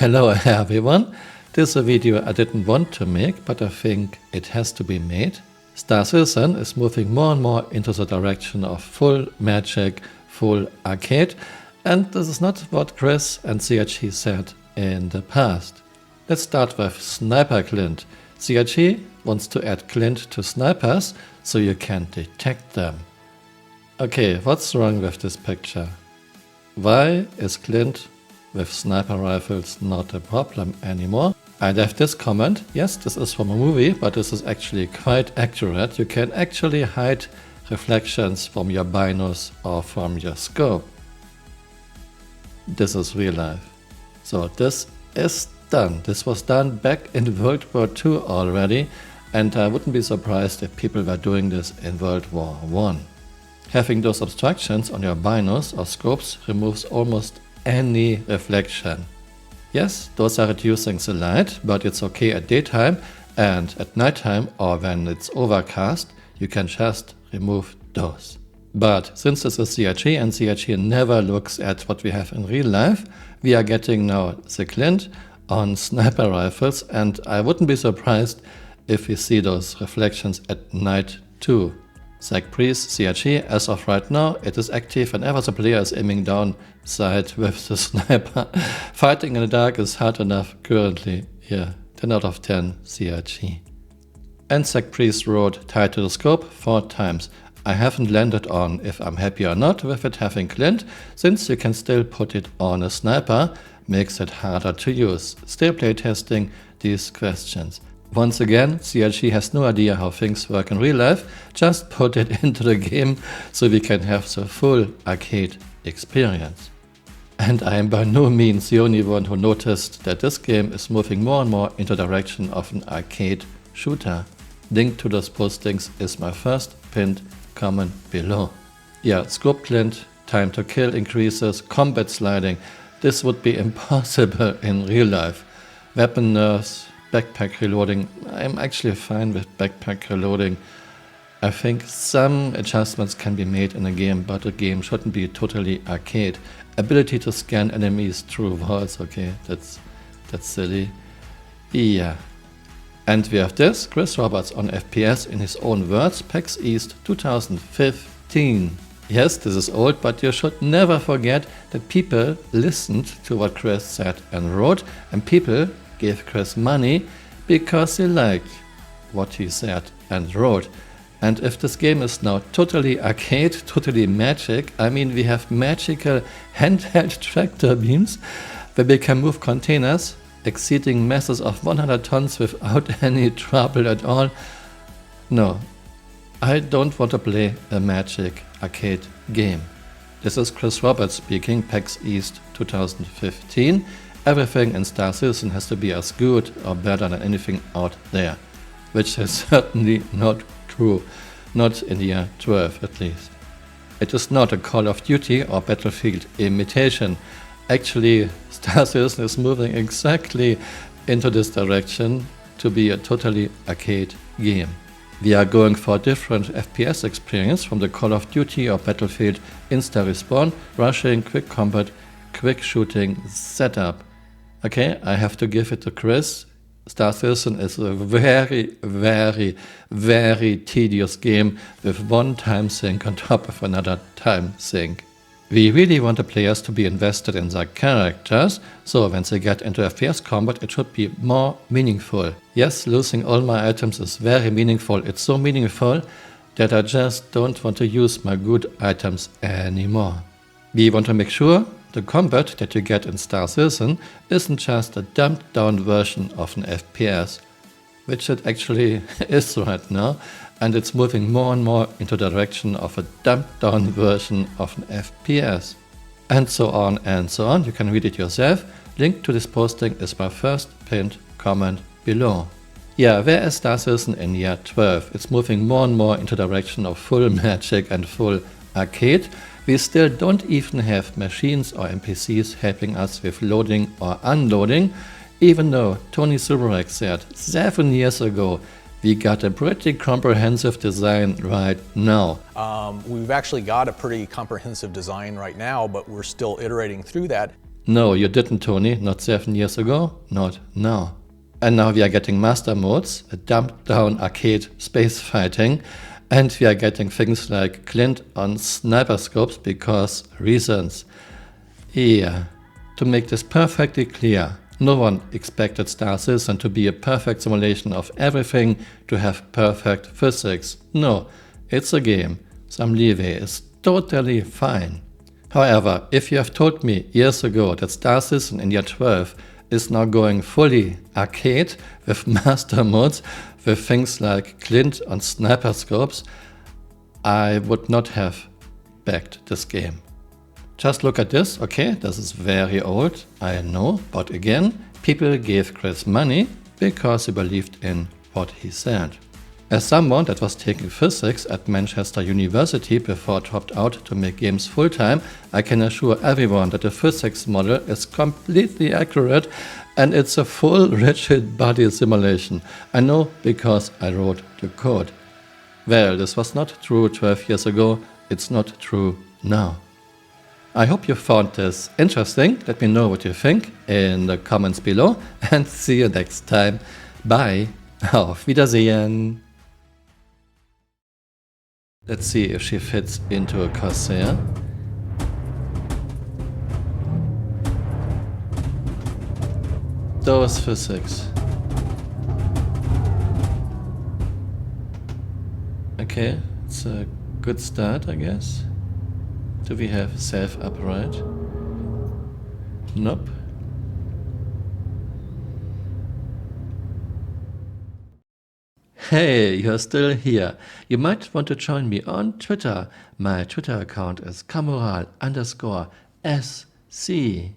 Hello everyone, this is a video I didn't want to make, but I think it has to be made. Star Citizen is moving more and more into the direction of full magic, full arcade, and this is not what Chris and CRG said in the past. Let's start with Sniper Clint. CRG wants to add Clint to snipers so you can detect them. Okay, what's wrong with this picture? Why is Clint with sniper rifles not a problem anymore? I left this comment. Yes, this is from a movie, but this is actually quite accurate. You can actually hide reflections from your binos or from your scope. This is real life. So this is done. This was done back in World War II already, and I wouldn't be surprised if people were doing this in World War I. Having those obstructions on your binos or scopes removes almost any reflection. Yes, those are reducing the light, but it's okay at daytime, and at nighttime or when it's overcast, you can just remove those. But since this is CRG and CRG never looks at what we have in real life, we are getting now the Clint on sniper rifles, and I wouldn't be surprised if we see those reflections at night too. Zach Priest, CRG, as of right now, it is active whenever the player is aiming down sight with the sniper. Fighting in the dark is hard enough currently. Yeah, 10 out of 10 CRG. And Zach Priest wrote, tied to the scope 4 times. I haven't landed on if I'm happy or not with it having Clint, since you can still put it on a sniper, makes it harder to use. Still playtesting these questions. Once again, CRG has no idea how things work in real life, just put it into the game so we can have the full arcade experience. And I am by no means the only one who noticed that this game is moving more and more into the direction of an arcade shooter. Link to those postings is my first pinned comment below. Yeah, scope Clint, time to kill increases, combat sliding. This would be impossible in real life. Weapon nerfs, backpack reloading. I'm actually fine with backpack reloading. I think some adjustments can be made in a game, but the game shouldn't be totally arcade. Ability to scan enemies through walls, okay, that's silly. Yeah. And we have this, Chris Roberts on FPS in his own words, PAX East 2015. Yes, this is old, but you should never forget that people listened to what Chris said and wrote, and people gave Chris money because they liked what he said and wrote. And if this game is now totally arcade, totally magic, I mean we have magical handheld tractor beams where we can move containers exceeding masses of 100 tons without any trouble at all. No, I don't want to play a magic arcade game. This is Chris Roberts speaking, PAX East 2015. Everything in Star Citizen has to be as good or better than anything out there, which is certainly not true, not in the year 12 at least. It is not a Call of Duty or Battlefield imitation. Actually, Star Citizen is moving exactly into this direction to be a totally arcade game. We are going for a different FPS experience from the Call of Duty or Battlefield insta-respawn, rushing, quick combat, quick shooting setup. Okay, I have to give it to Chris. Star Citizen is a very, very, very tedious game with one time sink on top of another time sink. We really want the players to be invested in their characters, so when they get into FPS combat it should be more meaningful. Yes, losing all my items is very meaningful. It's so meaningful that I just don't want to use my good items anymore. We want to make sure the combat that you get in Star Citizen isn't just a dumbed down version of an FPS, which it actually is right now, and it's moving more and more into the direction of a dumbed down version of an FPS. And so on and so on, you can read it yourself. Link to this posting is my first pinned comment below. Yeah, where is Star Citizen in year 12? It's moving more and more into the direction of full magic and full arcade. We still don't even have machines or NPCs helping us with loading or unloading, even though Tony Subarek said 7 years ago we got a pretty comprehensive design right now. We've actually got a pretty comprehensive design right now, but we're still iterating through that. No, you didn't, Tony. Not 7 years ago, not now. And now we are getting master modes, a dumbed down arcade space fighting, and we are getting things like glint on sniper scopes because reasons. Yeah, to make this perfectly clear, no one expected Star Citizen to be a perfect simulation of everything, to have perfect physics. No, it's a game. Some leeway is totally fine. However, if you have told me years ago that Star Citizen in year 12 is now going fully arcade with master modes, with things like glint on sniper scopes, I would not have backed this game. Just look at this, okay, this is very old, I know, but again, people gave Chris money because he believed in what he said. As someone that was taking physics at Manchester University before I dropped out to make games full-time, I can assure everyone that the physics model is completely accurate and it's a full rigid body simulation. I know because I wrote the code. Well, this was not true 12 years ago, it's not true now. I hope you found this interesting. Let me know what you think in the comments below and see you next time. Bye. Auf Wiedersehen. Let's see if she fits into a Corsair. Those physics. Okay, it's a good start, I guess. Do we have self-upright? Nope. Hey, you're still here. You might want to join me on Twitter. My Twitter account is Camural_SC.